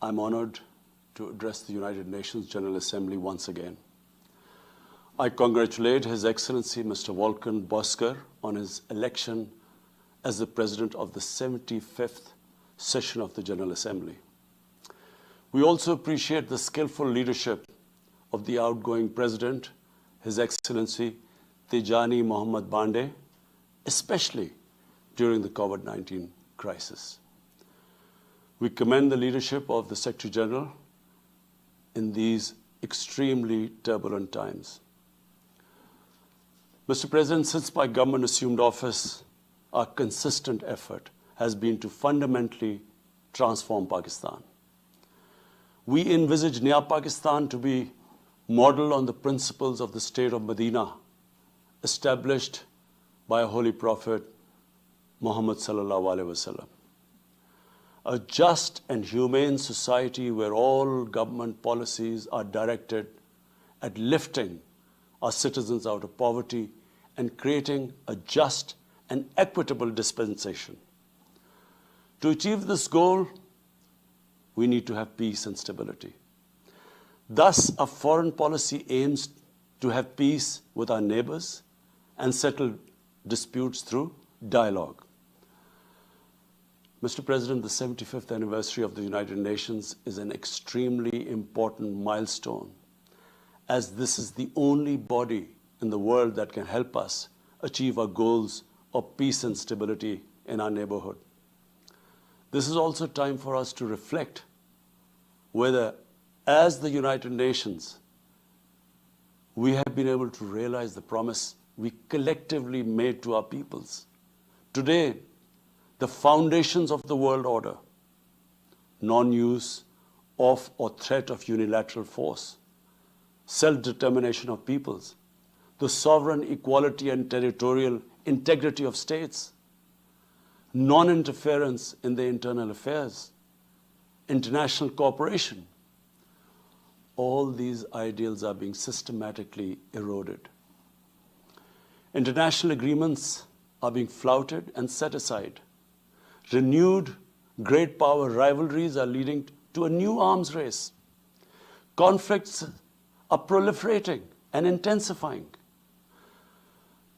I'm honored to address the United Nations General Assembly once again. I congratulate His Excellency Mr. Volkan Bozkır on his election as the President of the 75th session of the General Assembly. We also appreciate the skillful leadership of the outgoing President, His Excellency Tijani Mohammad Bande, especially during the COVID-19 crisis. We commend the leadership of the Secretary General in these extremely turbulent times. Mr. President, since my government assumed office, our consistent effort has been to fundamentally transform Pakistan. We envisage Naya Pakistan to be modeled on the principles of the state of Medina, established by a holy prophet, Muhammad sallallahu alaihi wasallam. A just and humane society where all government policies are directed at lifting our citizens out of poverty and creating a just and equitable dispensation. To achieve this goal, we need to have peace and stability. Thus, our foreign policy aims to have peace with our neighbors and settle disputes through dialogue. Mr. President, the 75th anniversary of the United Nations is an extremely important milestone, as this is the only body in the world that can help us achieve our goals of peace and stability in our neighborhood. This is also time for us to reflect whether, as the United Nations, we have been able to realize the promise we collectively made to our peoples. Today, the foundations of the world order, non-use of or threat of unilateral force, self-determination of peoples, the sovereign equality and territorial integrity of states, non-interference in their internal affairs, international cooperation. All these ideals are being systematically eroded. International agreements are being flouted and set aside. Renewed great power rivalries are leading to a new arms race. Conflicts are proliferating and intensifying.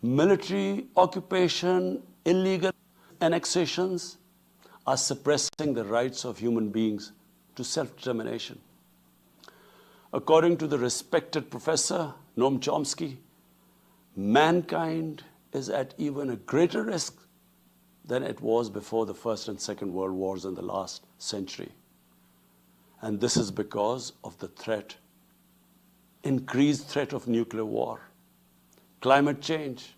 Military occupation, illegal annexations are suppressing the rights of human beings to self-determination. According to the respected professor Noam Chomsky, mankind is at even a greater risk than it was before the First and Second World Wars in the last century. And this is because of the threat, increased threat of nuclear war, climate change,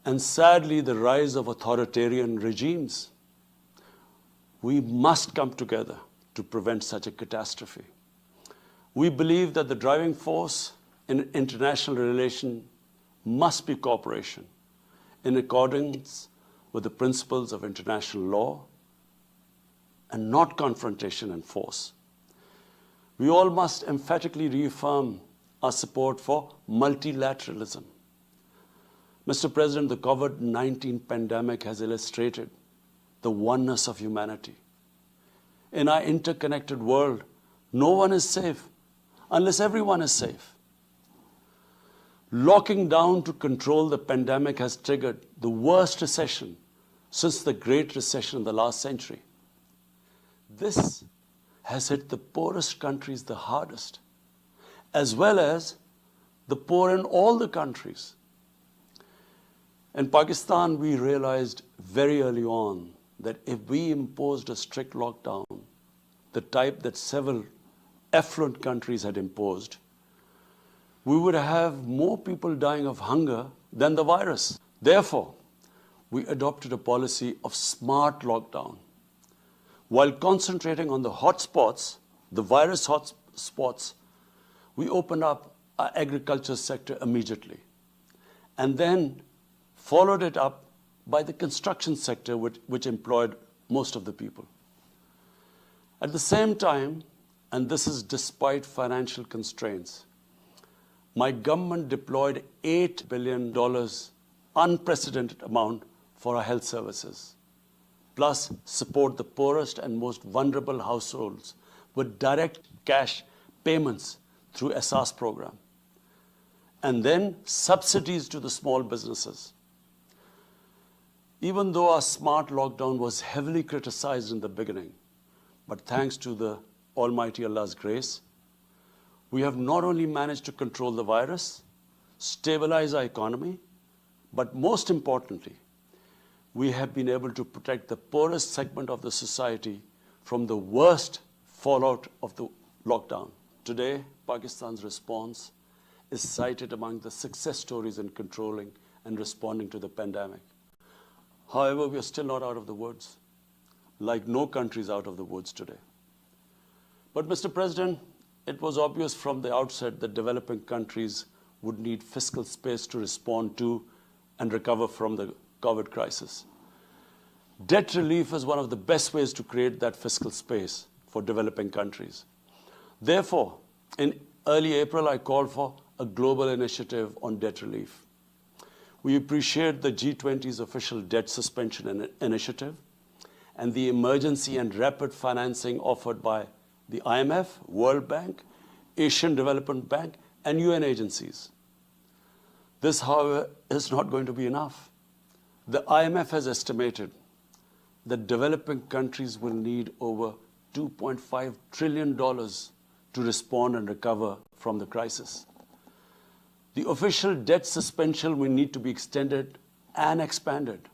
and sadly the rise of authoritarian regimes. We must come together to prevent such a catastrophe. We believe that the driving force in international relations must be cooperation in accordance with the principles of international law and not confrontation and force. We all must emphatically reaffirm our support for multilateralism. Mr. President, the COVID-19 pandemic has illustrated the oneness of humanity. In our interconnected world, no one is safe unless everyone is safe. Locking down to control the pandemic has triggered the worst recession since the Great Recession in the last century. This has hit the poorest countries the hardest, as well as the poor in all the countries. In Pakistan, we realized very early on that if we imposed a strict lockdown, the type that several affluent countries had imposed, we would have more people dying of hunger than the virus. Therefore, we adopted a policy of smart lockdown. While concentrating on the hotspots, the virus hotspots, we opened up our agriculture sector immediately, and then followed it up by the construction sector, which employed most of the people. At the same time, and this is despite financial constraints, my government deployed $8 billion, unprecedented amount, for our health services. plus support the poorest and most vulnerable households with direct cash payments through SR's program, and then subsidies to the small businesses. Even though our smart lockdown was heavily criticized in the beginning, but thanks to the Almighty Allah's grace, we have not only managed to control the virus, stabilize our economy, but most importantly, we have been able to protect the poorest segment of the society from the worst fallout of the lockdown. Today, Pakistan's response is cited among the success stories in controlling and responding to the pandemic. However, we are still not out of the woods, like no country is out of the woods today. But Mr. President, it was obvious from the outset that developing countries would need fiscal space to respond to and recover from the COVID crisis. Debt relief is one of the best ways to create that fiscal space for developing countries. Therefore, in early April, I called for a global initiative on debt relief. We appreciate the G20's official debt suspension initiative and the emergency and rapid financing offered by the IMF, World Bank, Asian Development Bank, and UN agencies. This, however, is not going to be enough. The IMF has estimated that developing countries will need over $2.5 trillion to respond and recover from the crisis. The official debt suspension will need to be extended and expanded.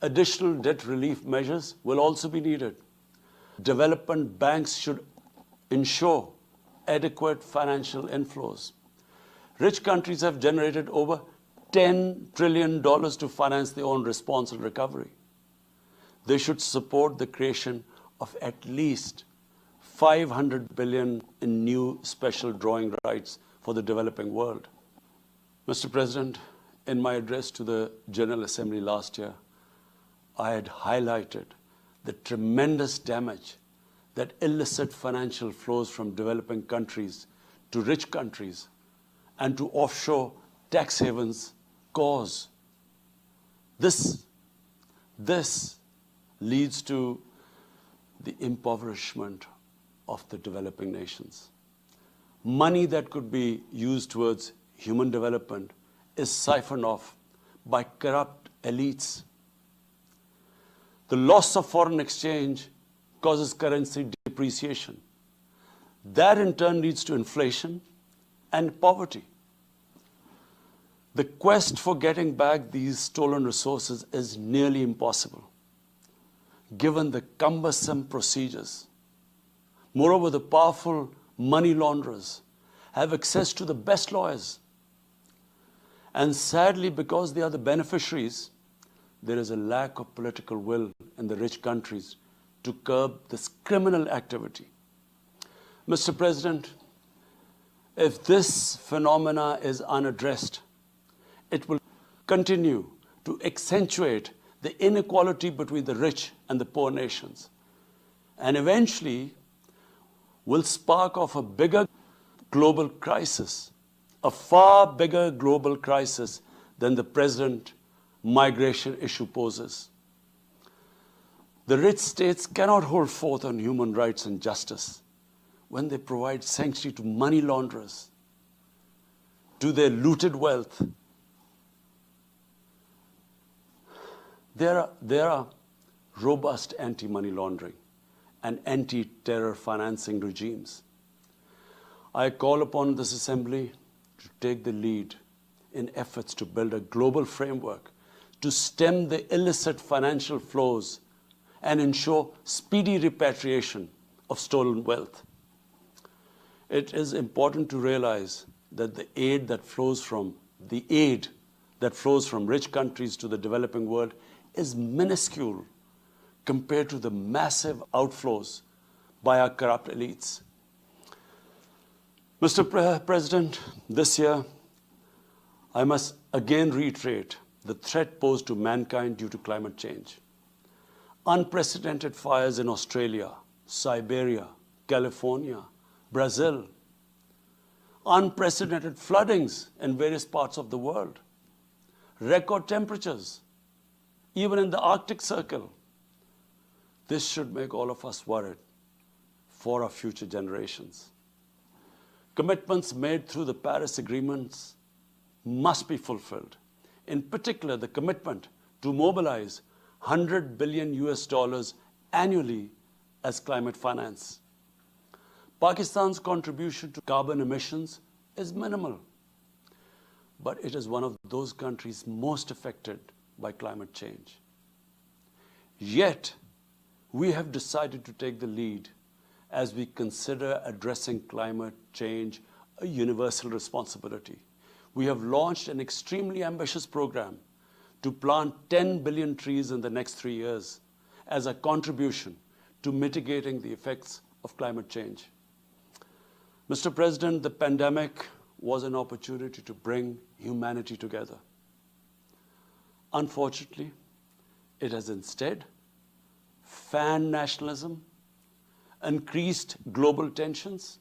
Additional debt relief measures will also be needed. Development banks should ensure adequate financial inflows. Rich countries have generated over $10 trillion to finance their own response and recovery. They should support the creation of at least $500 billion in new special drawing rights for the developing world. Mr. President, in my address to the General Assembly last year, I had highlighted the tremendous damage that illicit financial flows from developing countries to rich countries and to offshore tax havens cause. This leads to the impoverishment of the developing nations. Money that could be used towards human development is siphoned off by corrupt elites. The loss of foreign exchange causes currency depreciation. That in turn leads to inflation and poverty. The quest for getting back these stolen resources is nearly impossible, given the cumbersome procedures. Moreover, the powerful money launderers have access to the best lawyers. And sadly, because they are the beneficiaries, there is a lack of political will in the rich countries to curb this criminal activity. Mr. President, if this phenomena is unaddressed, it will continue to accentuate the inequality between the rich and the poor nations, and eventually will spark off a bigger global crisis, a far bigger global crisis than the present migration issue poses. The rich states cannot hold forth on human rights and justice when they provide sanctuary to money launderers, to their looted wealth. There are robust anti-money laundering and anti-terror financing regimes. I call upon this Assembly to take the lead in efforts to build a global framework to stem the illicit financial flows and ensure speedy repatriation of stolen wealth. It is important to realize that the aid that flows from rich countries to the developing world is minuscule compared to the massive outflows by our corrupt elites. Mr. President, this year, I must again reiterate the threat posed to mankind due to climate change. Unprecedented fires in Australia, Siberia, California, Brazil. Unprecedented floodings in various parts of the world. Record temperatures, even in the Arctic Circle. This should make all of us worried for our future generations. Commitments made through the Paris agreements must be fulfilled. In particular, the commitment to mobilize $100 billion annually as climate finance. Pakistan's contribution to carbon emissions is minimal, but it is one of those countries most affected by climate change. Yet, we have decided to take the lead as we consider addressing climate change a universal responsibility. We have launched an extremely ambitious program to plant 10 billion trees in the next 3 years as a contribution to mitigating the effects of climate change. Mr. President, the pandemic was an opportunity to bring humanity together. Unfortunately, it has instead fanned nationalism, increased global tensions,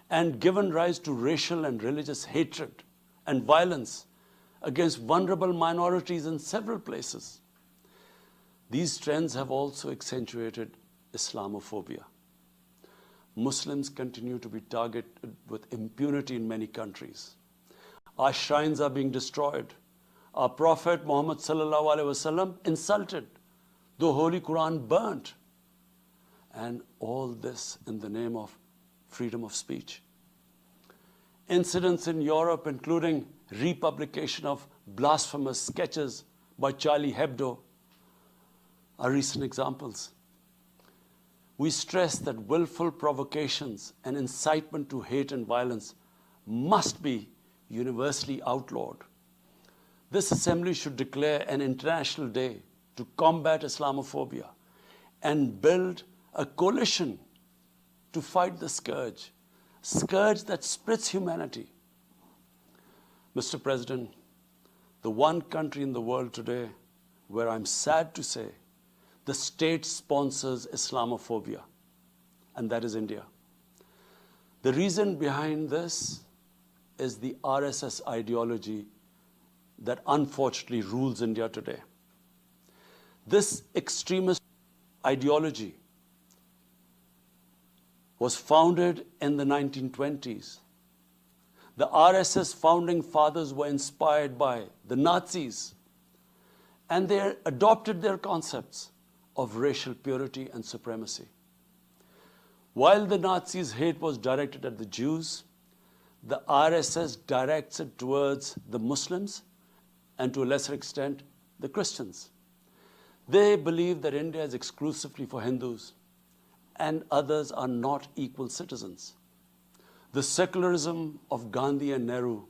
and given rise to racial and religious hatred and violence against vulnerable minorities in several places. These trends have also accentuated Islamophobia. Muslims continue to be targeted with impunity in many countries. Our shrines are being destroyed. Our Prophet Muhammad sallallahu alaihi wasallam insulted. The Holy Quran burnt. And all this in the name of freedom of speech. Incidents in Europe, including republication of blasphemous sketches by Charlie Hebdo, are recent examples. We stress that willful provocations and incitement to hate and violence must be universally outlawed. This assembly should declare an international day to combat Islamophobia and build a coalition to fight the scourge that splits humanity. Mr. President, the one country in the world today where I'm sad to say the state sponsors Islamophobia, and that is India. The reason behind this is the RSS ideology that unfortunately rules India today. This extremist ideology was founded in the 1920s. The RSS founding fathers were inspired by the Nazis, and they adopted their concepts of racial purity and supremacy. While the Nazis' hate was directed at the Jews, the RSS directs it towards the Muslims and to a lesser extent, the Christians. They believe that India is exclusively for Hindus and others are not equal citizens. The secularism of Gandhi and Nehru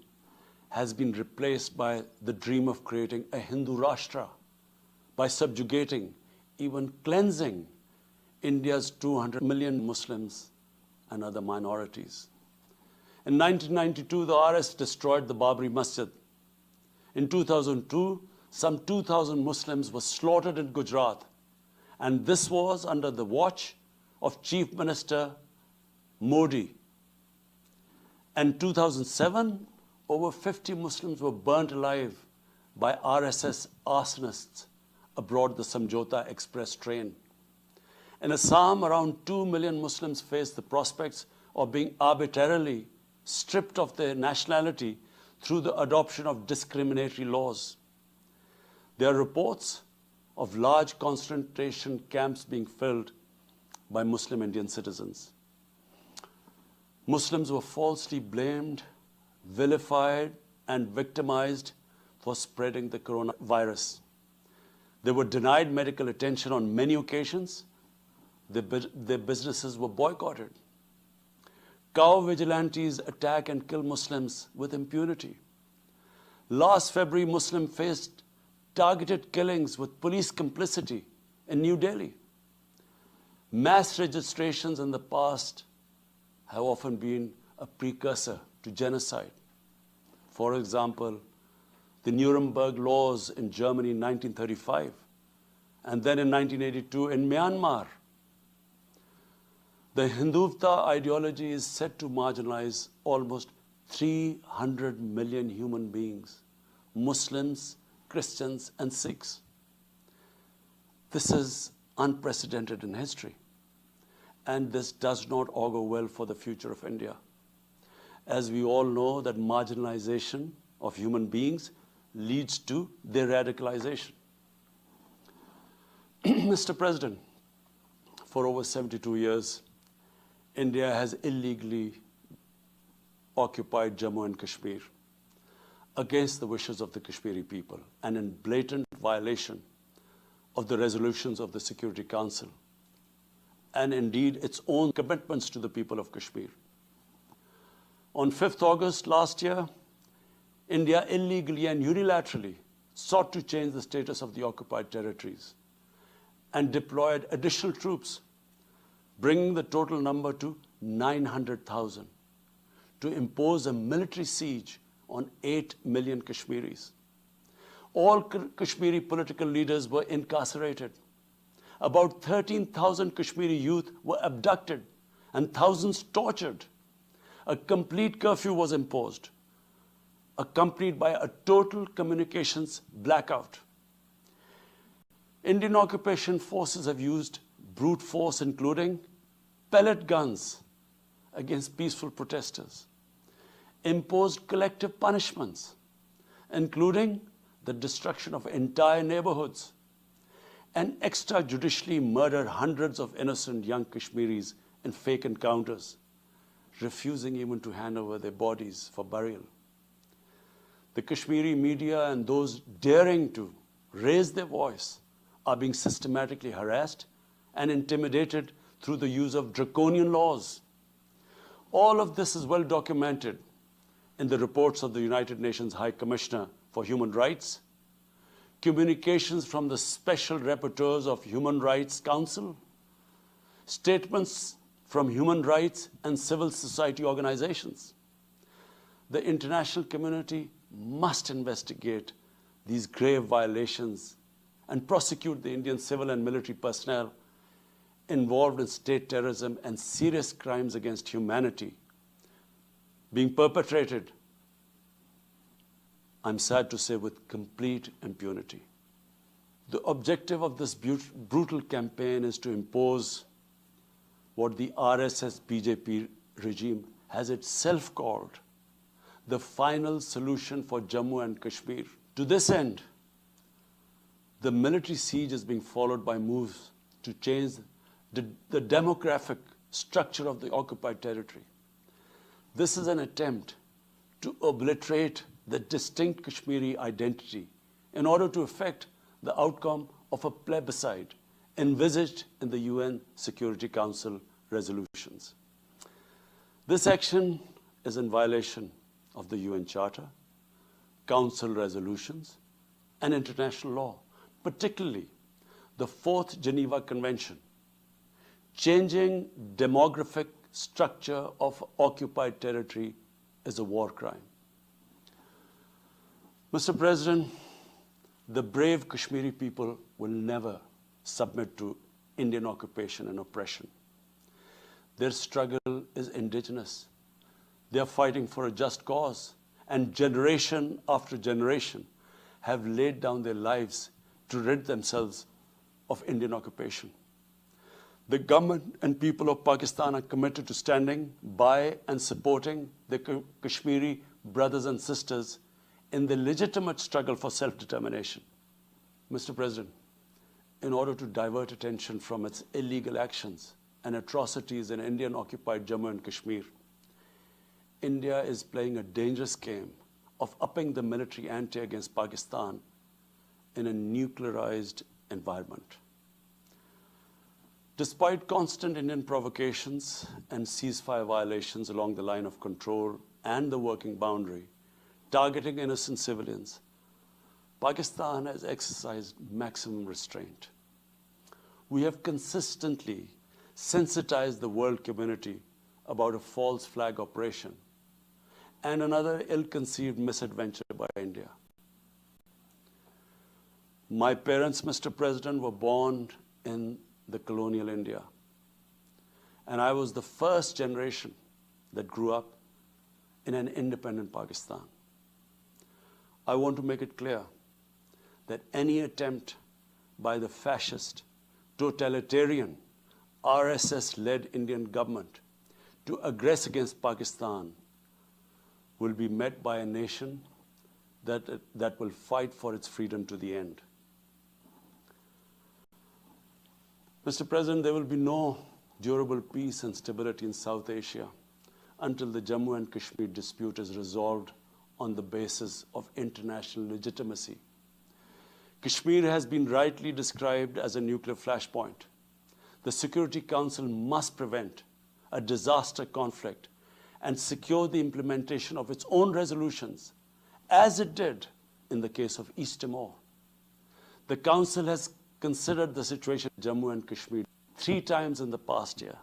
has been replaced by the dream of creating a Hindu Rashtra by subjugating, even cleansing India's 200 million Muslims and other minorities. In 1992, the RS destroyed the Babri Masjid. In 2002, some 2,000 Muslims were slaughtered in Gujarat, and this was under the watch of Chief Minister Modi. In 2007, over 50 Muslims were burnt alive by RSS arsonists aboard the Samjhota Express train. In Assam, around 2 million Muslims face the prospects of being arbitrarily stripped of their nationality through the adoption of discriminatory laws. There are reports of large concentration camps being filled by Muslim Indian citizens. Muslims were falsely blamed, vilified, and victimized for spreading the coronavirus. They were denied medical attention on many occasions. Their businesses were boycotted. Cow vigilantes attack and kill Muslims with impunity. Last February, Muslims faced targeted killings with police complicity in New Delhi. Mass registrations in the past have often been a precursor to genocide. For example, the Nuremberg laws in Germany in 1935, and then in 1982 in Myanmar. The Hindutva ideology is set to marginalize almost 300 million human beings, Muslims, Christians, and Sikhs. This is unprecedented in history. And this does not augur well for the future of India. As we all know, that marginalization of human beings leads to their radicalization. Mr. President, for over 72 years, India has illegally occupied Jammu and Kashmir against the wishes of the Kashmiri people and in blatant violation of the resolutions of the Security Council and indeed its own commitments to the people of Kashmir. On 5th August last year, India illegally and unilaterally sought to change the status of the occupied territories and deployed additional troops, bringing the total number to 900,000, to impose a military siege on 8 million Kashmiris. All Kashmiri political leaders were incarcerated. About 13,000 Kashmiri youth were abducted and thousands tortured. A complete curfew was imposed, accompanied by a total communications blackout. Indian occupation forces have used brute force, including pellet guns against peaceful protesters, imposed collective punishments, including the destruction of entire neighborhoods, and extrajudicially murdered hundreds of innocent young Kashmiris in fake encounters, refusing even to hand over their bodies for burial. The Kashmiri media and those daring to raise their voice are being systematically harassed and intimidated through the use of draconian laws. All of this is well documented in the reports of the United Nations High Commissioner for Human Rights, communications from the Special Rapporteurs of Human Rights Council, statements from human rights and civil society organizations. The international community must investigate these grave violations and prosecute the Indian civil and military personnel involved in state terrorism and serious crimes against humanity being perpetrated, I'm sad to say, with complete impunity. The objective of this brutal campaign is to impose what the RSS BJP regime has itself called the final solution for Jammu and Kashmir. To this end, the military siege is being followed by moves to change the demographic structure of the occupied territory. This is an attempt to obliterate the distinct Kashmiri identity in order to effect the outcome of a plebiscite envisaged in the UN Security Council resolutions. This action is in violation of the UN Charter, Council resolutions, and international law, particularly the 4th Geneva Convention. Changing demographic structure of occupied territory is a war crime. Mr. President, the brave Kashmiri people will never submit to Indian occupation and oppression. Their struggle is indigenous. They are fighting for a just cause, and generation after generation have laid down their lives to rid themselves of Indian occupation. The government and people of Pakistan are committed to standing by and supporting the Kashmiri brothers and sisters in the legitimate struggle for self-determination. Mr. President, in order to divert attention from its illegal actions and atrocities in Indian-occupied Jammu and Kashmir, India is playing a dangerous game of upping the military ante against Pakistan in a nuclearized environment. Despite constant Indian provocations and ceasefire violations along the line of control and the working boundary, targeting innocent civilians, Pakistan has exercised maximum restraint. We have consistently sensitized the world community about a false flag operation and another ill-conceived misadventure by India. My parents, Mr. President, were born in the colonial India, and I was the first generation that grew up in an independent Pakistan. I want to make it clear that any attempt by the fascist totalitarian, RSS-led Indian government to aggress against Pakistan will be met by a nation that will fight for its freedom to the end. Mr. President, there will be no durable peace and stability in South Asia until the Jammu and Kashmir dispute is resolved on the basis of international legitimacy. Kashmir has been rightly described as a nuclear flashpoint. The Security Council must prevent a disaster conflict and secure the implementation of its own resolutions, as it did in the case of East Timor. The Council has considered the situation in Jammu and Kashmir 3 times in the past year.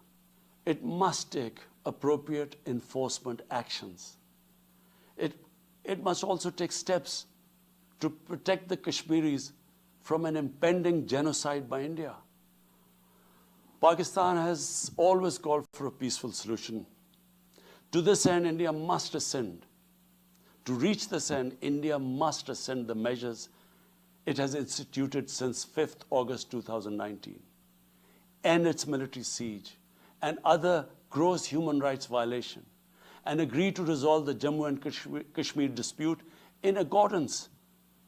It must take appropriate enforcement actions. It must also take steps to protect the Kashmiris from an impending genocide by India. Pakistan has always called for a peaceful solution. To this end, India must rescind. To reach this end, India must rescind the measures it has instituted since 5th August 2019, end its military siege and other gross human rights violation, and agree to resolve the Jammu and Kashmir dispute in accordance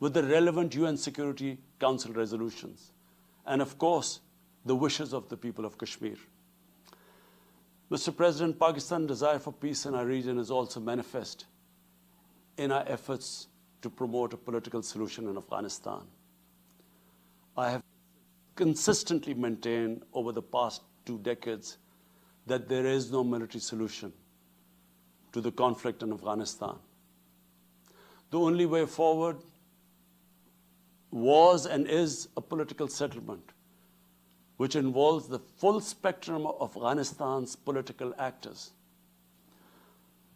with the relevant UN Security Council resolutions, and of course, the wishes of the people of Kashmir. Mr. President, Pakistan's desire for peace in our region is also manifest in our efforts to promote a political solution in Afghanistan. I have consistently maintained over the past 2 decades that there is no military solution to the conflict in Afghanistan. The only way forward was and is a political settlement, which involves the full spectrum of Afghanistan's political actors.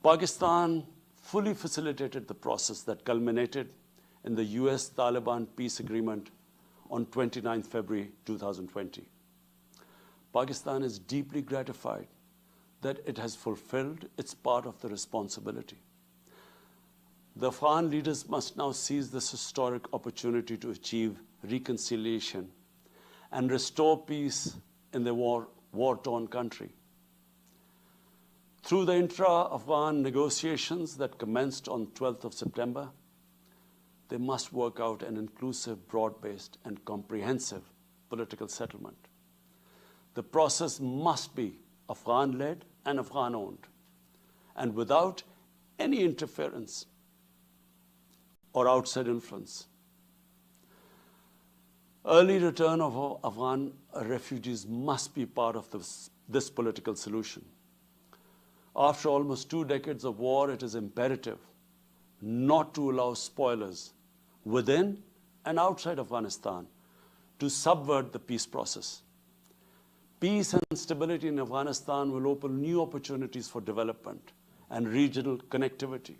Pakistan fully facilitated the process that culminated in the US-Taliban peace agreement on 29 February 2020. Pakistan is deeply gratified that it has fulfilled its part of the responsibility. The Afghan leaders must now seize this historic opportunity to achieve reconciliation and restore peace in the war-torn country. Through the intra-Afghan negotiations that commenced on 12th of September, they must work out an inclusive, broad-based, and comprehensive political settlement. The process must be Afghan-led and Afghan-owned, and without any interference or outside influence. Early return of Afghan refugees must be part of this political solution. After almost 2 decades of war, it is imperative not to allow spoilers within and outside Afghanistan to subvert the peace process. Peace and stability in Afghanistan will open new opportunities for development and regional connectivity.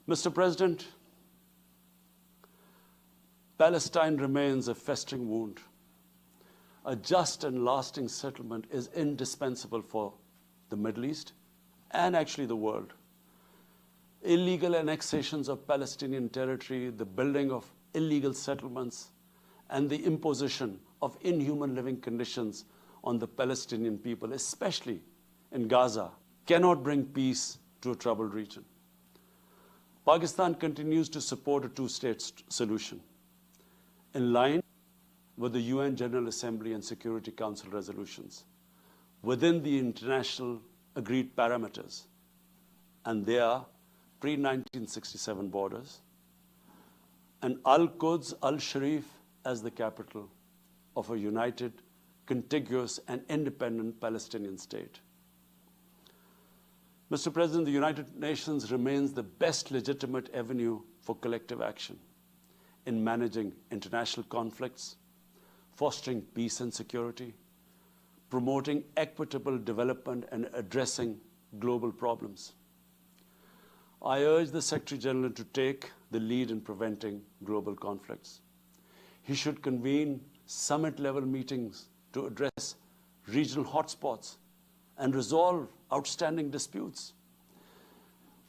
Mr. President, Palestine remains a festering wound. A just and lasting settlement is indispensable for the Middle East and actually the world. Illegal annexations of Palestinian territory, the building of illegal settlements, and the imposition of inhuman living conditions on the Palestinian people, especially in Gaza, cannot bring peace to a troubled region. Pakistan continues to support a 2-state solution in line with the UN General Assembly and Security Council resolutions within the international agreed parameters, and they are pre-1967 borders, and Al-Quds, Al-Sharif as the capital of a united, contiguous, and independent Palestinian state. Mr. President, the United Nations remains the best legitimate avenue for collective action in managing international conflicts, fostering peace and security, promoting equitable development, and addressing global problems. I urge the Secretary General to take the lead in preventing global conflicts. He should convene summit-level meetings to address regional hotspots and resolve outstanding disputes.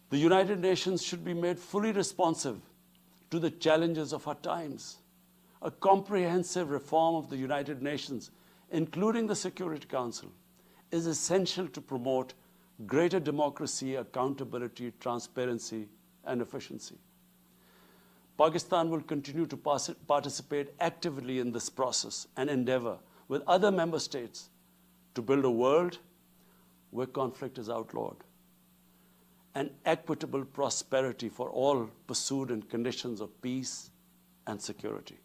The United Nations should be made fully responsive to the challenges of our times. A comprehensive reform of the United Nations, including the Security Council, is essential to promote greater democracy, accountability, transparency, and efficiency. Pakistan will continue to participate actively in this process and endeavor with other member states to build a world where conflict is outlawed and equitable prosperity for all pursued in conditions of peace and security.